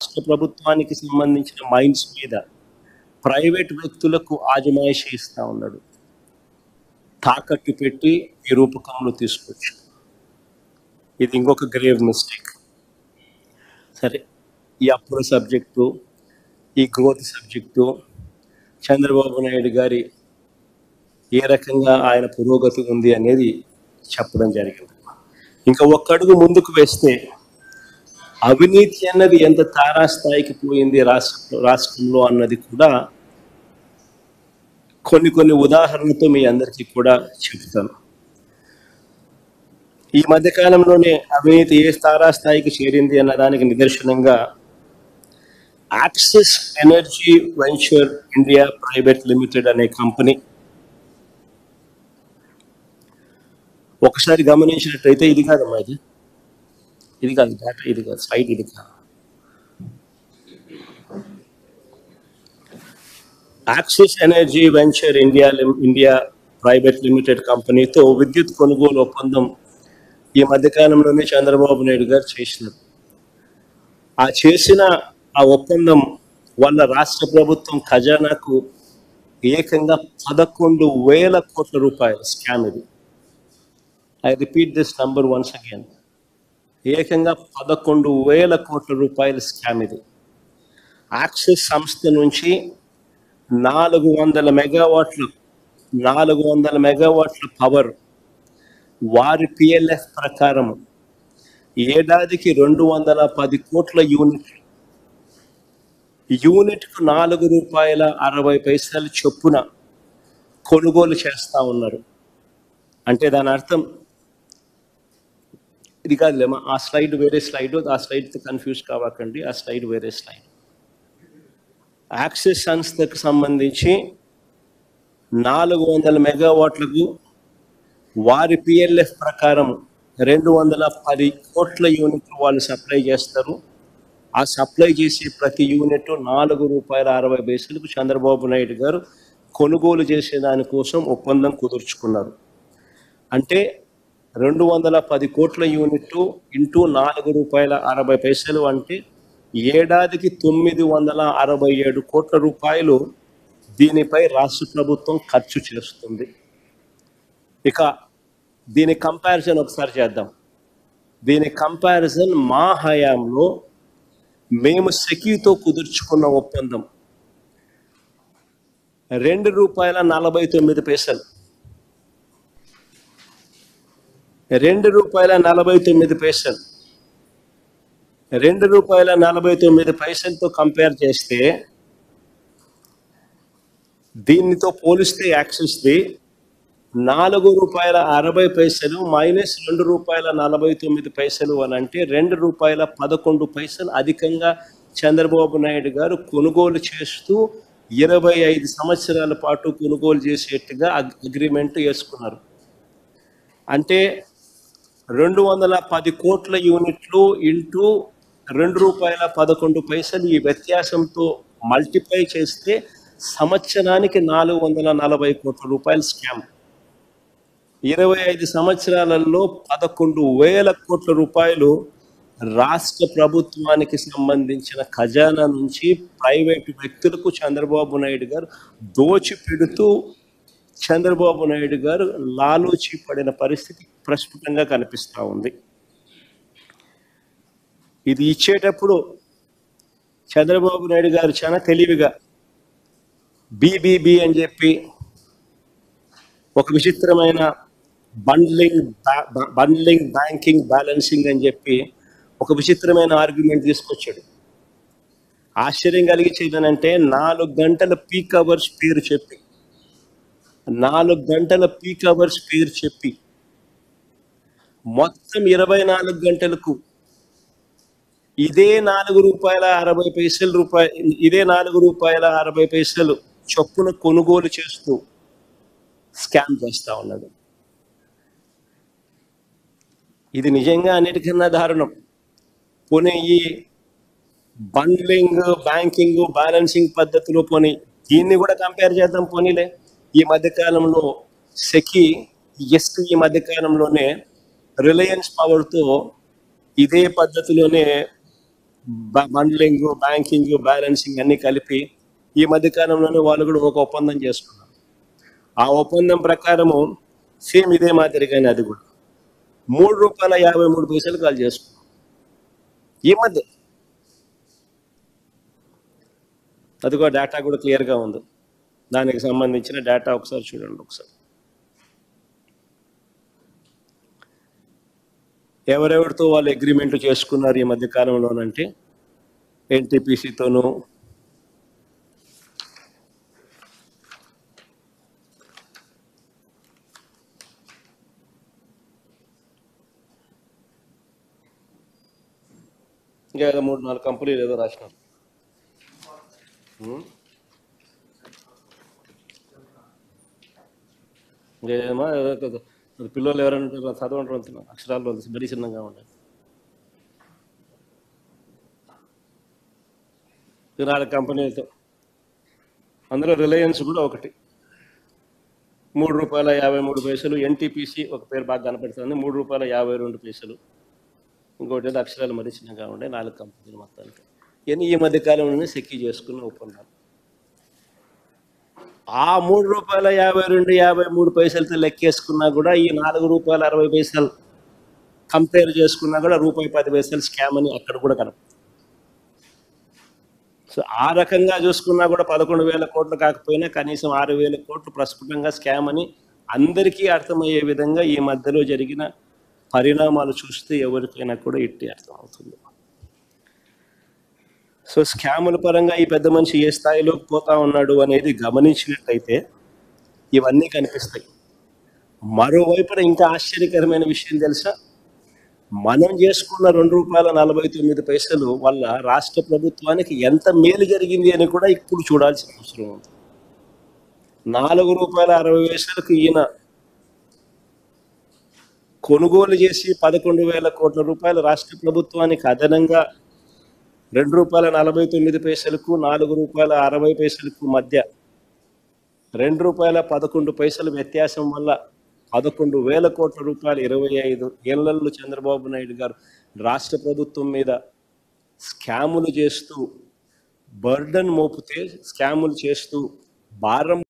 రాష్ట్ర ప్రభుత్వానికి సంబంధించిన మైన్స్ మీద ప్రైవేట్ వ్యక్తులకు ఆజమాయిషీ ఇస్తా ఉన్నాడు. తాకట్టు పెట్టి ఈ రూపకంలో తీసుకొచ్చు. ఇది ఇంకొక గ్రేవ్ మిస్టేక్. సరే, ఈ అప్పుల సబ్జెక్టు, ఈ గ్రోత్ సబ్జెక్టు, చంద్రబాబు నాయుడు గారి ఏ రకంగా ఆయన పురోగతి ఉంది అనేది చెప్పడం జరిగింది. ఇంకా ఒక్కడుగు ముందుకు వేస్తే అవినీతి అన్నది ఎంత తారాస్థాయికి పోయింది రాష్ట్రంలో అన్నది కూడా కొన్ని ఉదాహరణలతో మీ అందరికీ కూడా చెప్తాను. ఈ మధ్యకాలంలోనే అవినీతి ఏ తారాస్థాయికి చేరింది అన్న దానికి నిదర్శనంగా axis energy venture India private limited అనే కంపెనీ, ఒకసారి గమనించినట్టయితే ఇది కాదమ్మా, ఇది కాదు డేటా, ఇది కాదు స్లైడ్, ఇది కాదు. Axis energy venture India private limited కంపెనీతో విద్యుత్ కొనుగోలు ఒప్పందం ఈ మధ్యకాలంలోనే చంద్రబాబు నాయుడు గారు చేసినారు. ఆ ఒప్పందం వల్ల రాష్ట్ర ప్రభుత్వం ఖజానాకు ఏకంగా 11,000 కోట్ల రూపాయలు స్కామ్. ఇది I repeat this number once again, ఏకంగా 11,000 కోట్ల రూపాయల స్కామ్ ఇది. యాక్సిస్ సంస్థ నుంచి 400 మెగావాట్ల పవర్ వారి పిఎల్ఎఫ్ ప్రకారం ఏడాదికి 210 కోట్ల యూనిట్కు ₹4.60 చొప్పున కొనుగోలు చేస్తా ఉన్నారు. అంటే దాని అర్థం ఇది కాదులేమా, ఆ స్లైడ్ వేరే స్లైడ్, ఆ స్లైడ్తో కన్ఫ్యూజ్ కావకండి, ఆ స్లైడ్ వేరే స్లైడ్. యాక్సిస్ సంస్థకు సంబంధించి 400 మెగావాట్లకు వారి పిఎల్ఎఫ్ ప్రకారం 210 కోట్ల యూనిట్లు వాళ్ళు సప్లై చేస్తారు. ఆ సప్లై చేసే ప్రతి యూనిట్ ₹4.60 చంద్రబాబు నాయుడు గారు కొనుగోలు చేసే దానికోసం ఒప్పందం కుదుర్చుకున్నారు. అంటే 210 కోట్ల యూనిట్లు ఇంటూ ₹4.60 అంటే ఏడాదికి 967 కోట్ల రూపాయలు దీనిపై రాష్ట్ర ప్రభుత్వం ఖర్చు చేస్తుంది. ఇక దీని కంపారిజన్ ఒకసారి చేద్దాం. దీని కంపారిజన్ మా హయాంలో మేము సెకీతో కుదుర్చుకున్న ఒప్పందం ₹2.49, ₹2.49తో కంపేర్ చేస్తే, దీనితో పోలిస్తే యాక్సిస్ది ₹4.60 మైనస్ ₹2.49 అని అంటే ₹2.11 అధికంగా చంద్రబాబు నాయుడు గారు కొనుగోలు చేస్తూ 25 సంవత్సరాల పాటు కొనుగోలు చేసేట్టుగా అగ్రిమెంట్ వేసుకున్నారు. అంటే 210 కోట్ల యూనిట్లు ఇంటూ ₹2.11 ఈ వ్యత్యాసంతో మల్టిప్లై చేస్తే సంవత్సరానికి 440 కోట్ల రూపాయల స్కామ్. 25 సంవత్సరాలలో 11,000 కోట్ల రూపాయలు రాష్ట్ర ప్రభుత్వానికి సంబంధించిన ఖజానా నుంచి ప్రైవేటు వ్యక్తులకు చంద్రబాబు నాయుడు గారు దోచిపెడుతూ చంద్రబాబు నాయుడు గారు లాలూచి పడిన పరిస్థితి ప్రస్ఫుటంగా కనిపిస్తూ ఉంది. ఇది ఇచ్చేటప్పుడు చంద్రబాబు నాయుడు గారు చాలా తెలివిగా బీబీబీ అని చెప్పి ఒక విచిత్రమైన బండ్లింగ్ బ్యాంకింగ్ బ్యాలెన్సింగ్ అని చెప్పి ఒక విచిత్రమైన ఆర్గ్యుమెంట్ తీసుకొచ్చాడు. ఆశ్చర్యం కలిగించేదనంటే 4 గంటల పీక్ అవర్స్ పేరు చెప్పి మొత్తం 24 గంటలకు ఇదే ₹4.60 చొప్పున కొనుగోలు చేస్తూ స్కామ్ చేస్తా ఉన్నాడు. ఇది నిజంగా అన్నిటికన్నా దారుణం. పోనీ ఈ బండ్లింగ్ బ్యాంకింగ్ బ్యాలెన్సింగ్ పద్ధతిలో పోనీ దీన్ని కూడా కంపేర్ చేద్దాం. పోనీలే, ఈ మధ్యకాలంలో సెకీ ఈ మధ్యకాలంలోనే రిలయన్స్ పవర్తో ఇదే పద్ధతిలోనే బండ్లింగ్, బ్యాంకింగ్, బ్యాలెన్సింగ్ అన్ని కలిపి ఈ మధ్య కాలంలోనే వాళ్ళు కూడా ఒక ఒప్పందం చేసుకున్నారు. ఆ ఒప్పందం ప్రకారము సేమ్ ఇదే మాదిరిగానే అది కూడా ₹3.53 వాళ్ళు చేసుకున్నాం ఈ మధ్య. అది కూడా డేటా కూడా క్లియర్గా ఉంది. దానికి సంబంధించిన డేటా ఒకసారి చూడండి. ఒకసారి ఎవరెవరితో వాళ్ళు అగ్రిమెంట్ చేసుకున్నారు ఈ మధ్య కాలంలోనంటే ఎన్టీపీసీతోనూ, ఇంకా 3-4 కంపెనీలు ఏదో రాసినారు. ఇంకేమో పిల్లలు ఎవరైనా చదవంటారు, అక్షరాలు మరీ చిన్నగా ఉంటాయి. 4 కంపెనీలతో, అందులో రిలయన్స్ కూడా ఒకటి, ₹3.53. ఎన్టీపీసీ ఒక పేరు బాగా కనపడుతుంది, ₹3.52. ఇంకోటి ఏదో అక్షరాలు మరీ చిన్నగా ఉండే. 4 కంపెనీలు మొత్తానికి. ఇవన్నీ ఈ మధ్య కాలంలోనే సెక్కి చేసుకున్న ఒప్పందాలు. ఆ ₹3.52-53తో లెక్కేసుకున్నా కూడా ఈ ₹4.60 కంపేర్ చేసుకున్నా కూడా ₹10 స్కామ్ అని అక్కడ కూడా కనపడుతుంది. సో ఆ రకంగా చూసుకున్నా కూడా 11,000 కోట్లు కాకపోయినా కనీసం 6,000 కోట్లు ప్రస్ఫుటంగా స్కామ్ అని అందరికీ అర్థమయ్యే విధంగా ఈ మధ్యలో జరిగిన పరిణామాలు చూస్తే ఎవరికైనా కూడా ఇట్టి అర్థమవుతుంది. సో స్కాముల పరంగా ఈ పెద్ద మనిషి ఏ స్థాయిలోకి పోతా ఉన్నాడు అనేది గమనించినట్టయితే ఇవన్నీ కనిపిస్తాయి. మరోవైపున ఇంకా ఆశ్చర్యకరమైన విషయం తెలుసా, మనం చేసుకున్న ₹2.49 వల్ల రాష్ట్ర ప్రభుత్వానికి ఎంత మేలు జరిగింది అని కూడా ఇప్పుడు చూడాల్సిన అవసరం ఉంది. ₹4.60 ఈయన కొనుగోలు చేసి 11,000 కోట్ల రూపాయలు రాష్ట్ర ప్రభుత్వానికి అదనంగా ₹2.49కు ₹4.60 మధ్య ₹2.11 వ్యత్యాసం వల్ల 11,000 కోట్ల రూపాయలు 25 ఏళ్లలో చంద్రబాబు నాయుడు గారు రాష్ట్ర ప్రభుత్వం మీద స్కాములు చేస్తూ బర్డన్ మోపితే, స్కాములు చేస్తూ భారం